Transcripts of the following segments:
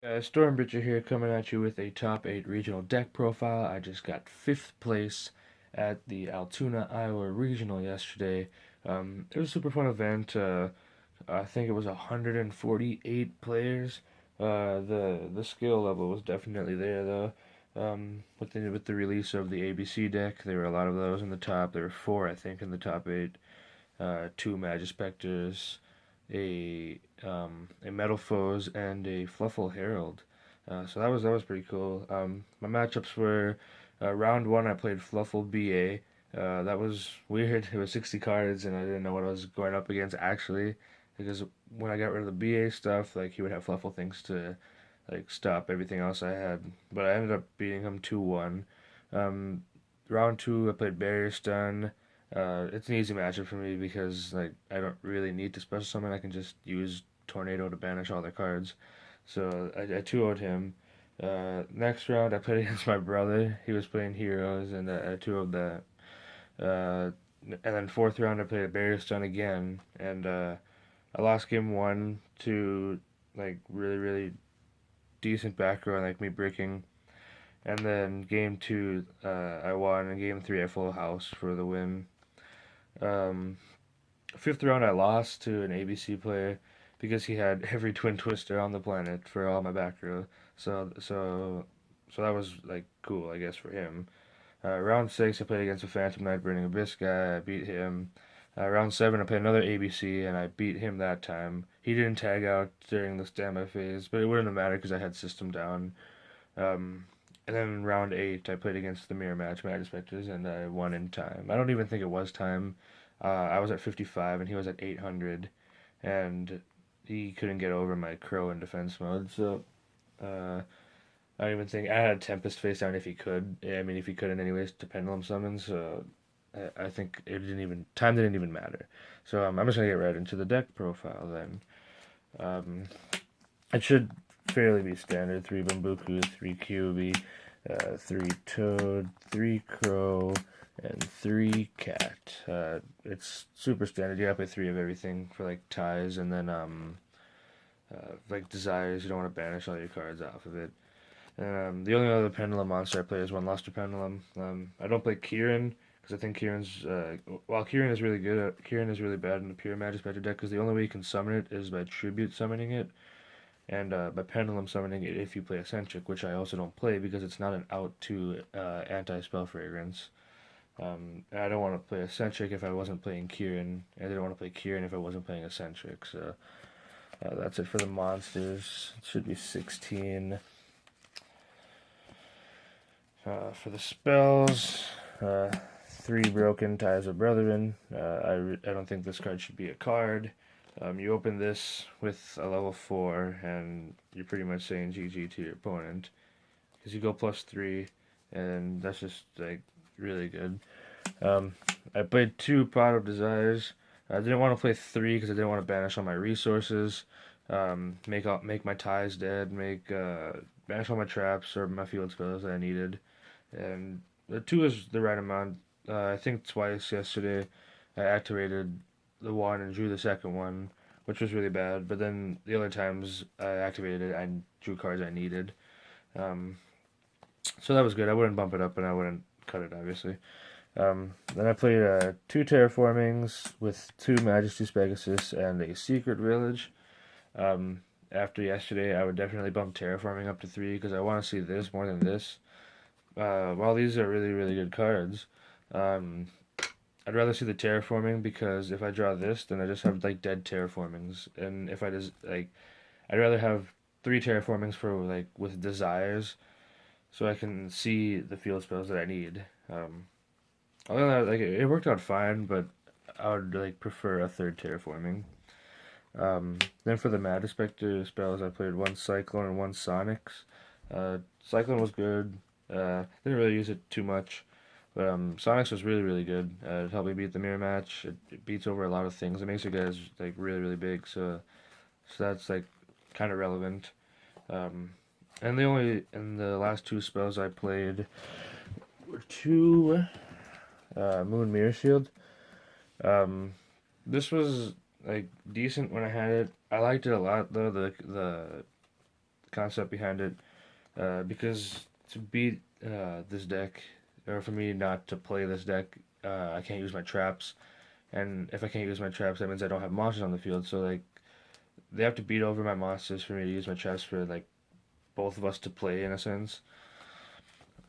StormBreacher here coming at you with a top 8 regional deck profile. I just got 5th place at the Altoona, Iowa regional yesterday. It was a super fun event. I think it was 148 players. The skill level was definitely there though. With the release of the ABC deck, there were a lot of those in the top. There were 4, I think, in the top 8. 2 Majespecters, a Metal Foes, and a Fluffle Herald. So that was pretty cool. My matchups were round one. I played Fluffle BA. That was weird. It was 60 cards, and I didn't know what I was going up against actually, because when I got rid of the BA stuff, like he would have Fluffle things to like stop everything else I had. But I ended up beating him 2-1. Um, round two, I played Barrier Stun. It's an easy matchup for me because like I don't really need to special summon. I can just use Tornado to banish all their cards. So I 2-0'd him. Next round I played against my brother. He was playing heroes and I 2-0'd that. Uh, and then fourth round I played a Barrier Stun again and I lost game one to like really decent back row like me breaking. And then game two I won and game three I full house for the win. Um, Fifth round, I lost to an ABC player because he had every twin twister on the planet for all my back row. So that was like cool, I guess, for him. Round six, I played against a Phantom Knight Burning Abyss guy. I beat him. Round seven, I played another ABC and I beat him that time. He didn't tag out during the standby phase, but it wouldn't have mattered because I had system down. Um, and then round eight, I played against the mirror match Majespecters and I won in time. I don't even think it was time. I was at 55 and he was at 800, and he couldn't get over my crow in defense mode. So uh, I don't even think I had Tempest face down if he could. I mean, if he couldn't anyways to pendulum summons. So I think it didn't even time didn't even matter. So I'm just gonna get right into the deck profile then. Um, it should fairly be standard: 3 Bambuku, 3 QB, 3 Toad, 3 Crow, and 3 Cat. It's super standard. You gotta play 3 of everything for like ties, and then like desires. You don't want to banish all your cards off of it. The only other pendulum monster I play is one Luster Pendulum. I don't play Kieran because I think Kieran's while Kieran is really good, Kieran is really bad in the pure Majespecter deck because the only way you can summon it is by tribute summoning it and by pendulum summoning it if you play Eccentric, which I also don't play because it's not an out to anti-spell fragrance. And I don't want to play Eccentric if I wasn't playing Kieran. I didn't want to play Kieran if I wasn't playing Eccentric. So that's it for the monsters. It should be 16. For the spells, 3 Broken Ties of Brethren. I don't think this card should be a card. You open this with a level 4, and you're pretty much saying GG to your opponent. Because you go +3, and that's just, like, really good. I played 2 Pot of Desires. I didn't want to play 3 because I didn't want to banish all my resources. Make my ties dead, banish all my traps or my field spells that I needed. And the 2 is the right amount. I think twice yesterday I activated the one and drew the second one, which was really bad. But then the other times I activated it, I drew cards I needed. Um, so that was good. I wouldn't bump it up and I wouldn't cut it, obviously. Then I played 2 Terraformings with 2 Majesty's Pegasus and a Secret Village. After yesterday, I would definitely bump Terraforming up to 3 because I want to see this more than this. While these are really good cards, um, I'd rather see the terraforming because if I draw this, then I just have like dead terraformings, and if I just like, I'd rather have 3 terraformings for like with desires, so I can see the field spells that I need. Other than that, like it worked out fine, but I would like prefer a third terraforming. Then for the Majespecter spells, I played 1 Cyclone and 1 Sonics. Cyclone was good. Didn't really use it too much, but Sonics was really good. It helped me beat the mirror match. It beats over a lot of things. It makes you guys like really big. So that's like kind of relevant. Um, and the last 2 spells I played were 2 Moon Mirror Shield. Um, this was like decent when I had it. I liked it a lot though. The concept behind it. Because to beat this deck, or for me not to play this deck, I can't use my traps. And if I can't use my traps, that means I don't have monsters on the field. So like they have to beat over my monsters for me to use my traps for like both of us to play in a sense.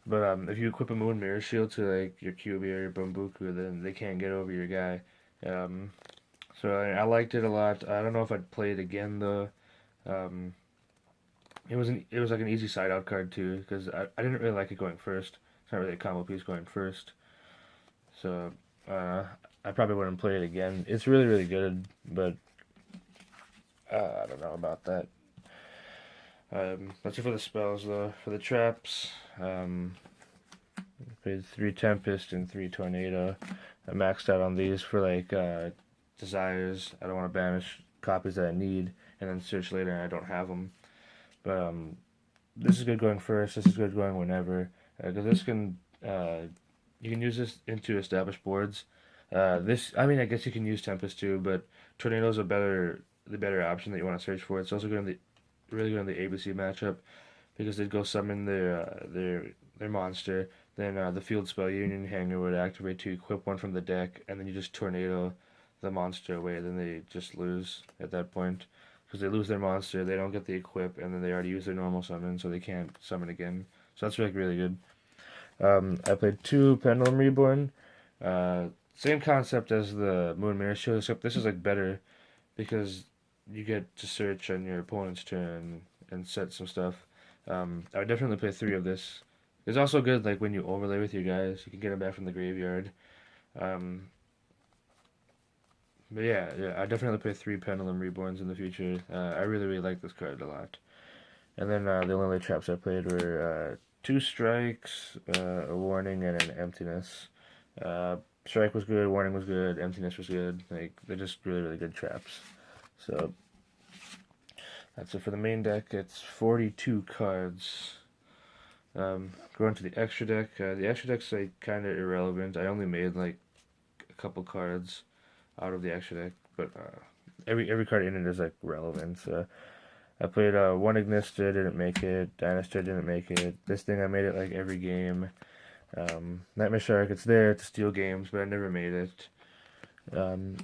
But if you equip a Moon Mirror Shield to like your QB or your Bumbuku, then they can't get over your guy. Um, so I liked it a lot. I don't know if I'd play it again though. Um, it was like an easy side out card too because I didn't really like it going first. It's not really a combo piece going first. So uh, I probably wouldn't play it again. It's really really good, but I don't know about that. That's it for the spells though. For the traps, played 3 Tempest and 3 Tornado. I maxed out on these for like desires. I don't want to banish copies that I need and then search later and I don't have them. But this is good going first. This is good going whenever because this can you can use this into established boards. I mean, I guess you can use Tempest too, but Tornado's the better option that you want to search for. It's also good in the really good in the ABC matchup because they'd go summon their monster. Then the field spell Union Hanger would activate to equip one from the deck, and then you just tornado the monster away. Then they just lose at that point because they lose their monster. They don't get the equip, and then they already use their normal summon, so they can't summon again. So that's like really good. I played 2 Pendulum Reborn. Same concept as the Moon Mirror Shield, except this is like better because you get to search on your opponent's turn and set some stuff. I would definitely play 3 of this. It's also good like when you overlay with your guys, you can get them back from the graveyard. Um, but yeah, I definitely play 3 Pendulum Reborns in the future. I really really like this card a lot. And then the only traps I played were 2 strikes, a warning, and an emptiness. Strike was good, warning was good, emptiness was good. Like they're just really really good traps. So that's it for the main deck. It's 42 cards. Going to the extra deck. The extra deck's like kind of irrelevant. I only made like a couple cards out of the extra deck, but every card in it is like relevant. So I played 1 Ignister, didn't make it. Dinosaur didn't make it. This thing I made it like every game. Nightmare Shark, it's there to steal games, but I never made it.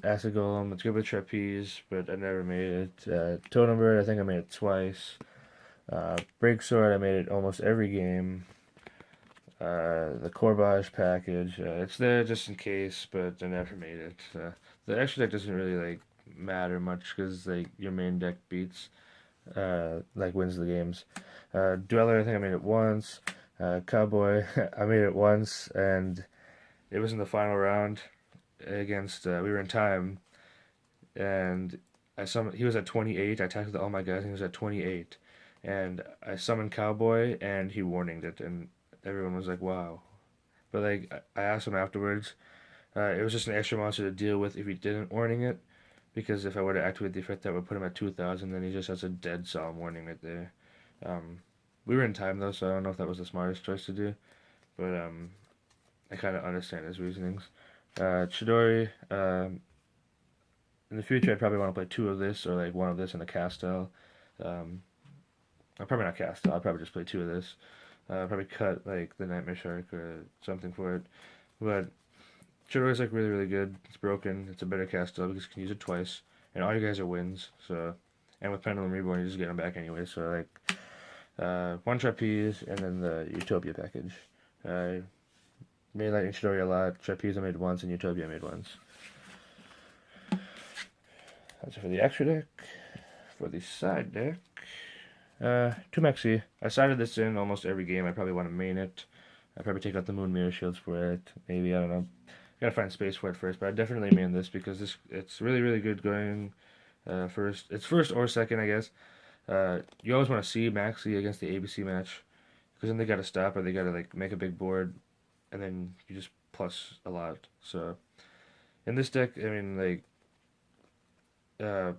Acid Golem, it's good with Trapeze, but I never made it. Totem Bird, I think I made it twice. Break Sword, I made it almost every game. The Corbage package, it's there just in case, but I never made it. The extra deck doesn't really like matter much because like your main deck beats, like wins the games. Dweller, I think I made it once. Cowboy, I made it once, and it was in the final round against. We were in time, and he was at 28. I attacked with all my guys, and he was at 28, and I summoned Cowboy, and he warninged it, and everyone was like, "Wow!" But like I asked him afterwards, it was just an extra monster to deal with if he didn't warning it, because if I were to activate the effect, that would put him at 2,000. Then he just has a dead solemn warning right there. Um, we were in time though, so I don't know if that was the smartest choice to do, but I kind of understand his reasonings. Chidori, in the future, I'd probably want to play 2 of this or like 1 of this in a Castel. I'll probably not Castel. I'll probably just play 2 of this. Probably cut like the Nightmare Shark or something for it. But Chidori's like really really good. It's broken. It's a better Castel because you can use it twice, and all you guys are wins. So, and with Pendulum Reborn, you just get them back anyway. So like 1 Trapeze and then the Utopia package. I made Lightning Chidori a lot. Trapeze I made once, and Utopia I made once. That's it for the extra deck. For the side deck, 2 Mexi. I sided this in almost every game. I probably want to main it. I probably take out the Moon Mirror Shields for it. Maybe, I don't know. Gotta find space for it first, but I definitely main this because it's really really good going first. It's first or second, I guess. You always want to see Maxi against the ABC match because then they gotta stop or they gotta like make a big board, and then you just plus a lot. So in this deck, I mean like uh,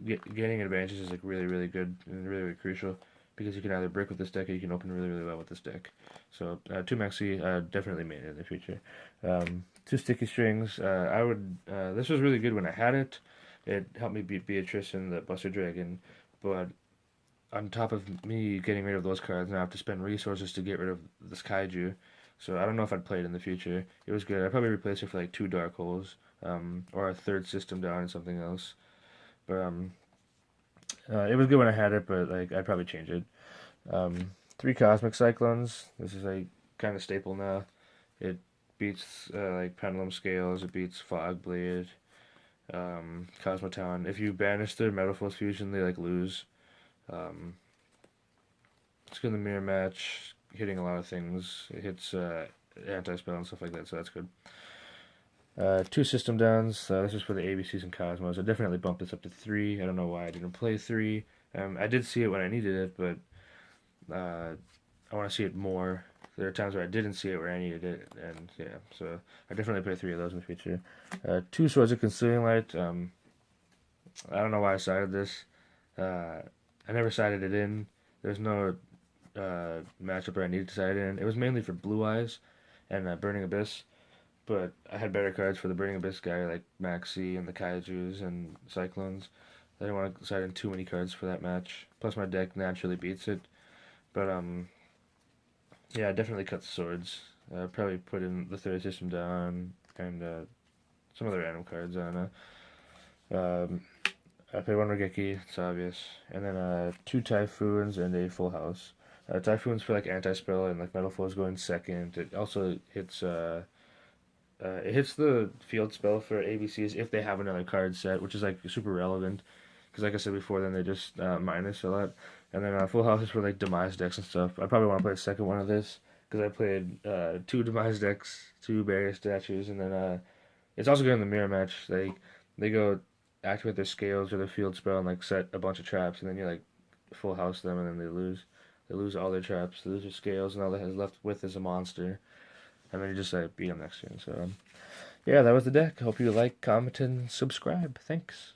gaining advantages is like really really good and really really crucial because you can either break with this deck or you can open really really well with this deck. So 2 Maxi, definitely main it in the future. 2 Sticky Strings. I would. This was really good when I had it. It helped me beat Beatrice and the Buster Dragon, but on top of me getting rid of those cards, now I have to spend resources to get rid of this kaiju. So I don't know if I'd play it in the future. It was good. I'd probably replace it for like two dark holes, or a third system down and something else. But it was good when I had it, but like I'd probably change it. Three cosmic cyclones. This is like kind of staple now. It beats like pendulum scales. It beats fog blade. Cosmotown. If you banish their metal force fusion, they like lose. Um, it's good in the mirror match, hitting a lot of things. It hits anti-spell and stuff like that, so that's good. Two system downs. This is for the ABCs and Cosmos. I definitely bumped this up to three. I don't know why I didn't play three. I did see it when I needed it, but I want to see it more. There are times where I didn't see it where I needed it, and yeah, so I definitely play three of those in the future. Two Swords of Concealing Light. I don't know why I sided this. I never sided it in. There's no matchup where I needed to side it in. It was mainly for Blue Eyes and Burning Abyss, but I had better cards for the Burning Abyss guy like Maxi and the Kaijus and Cyclones. I didn't want to side in too many cards for that match. Plus my deck naturally beats it. But yeah, I definitely cut the swords. Probably put in the third system down and some other random cards. I don't know. I played one Regeki, it's obvious, and then two Typhoons and a Full House. Typhoons for like anti-spell and like Metal Flows going second. It also hits it hits the field spell for ABCs if they have another card set, which is like super relevant. Because like I said before, then they just minus a lot. And then Full House is for like Demise decks and stuff. I probably want to play a second one of this because I played two Demise decks, two Barrier Statues, and then it's also good in the mirror match. They go activate their scales or their field spell and like set a bunch of traps, and then you like Full House them, and then they lose. They lose all their traps. They lose their scales, and all that has left with is a monster. And then you just beat them next turn. So yeah, that was the deck. Hope you like, comment, and subscribe. Thanks.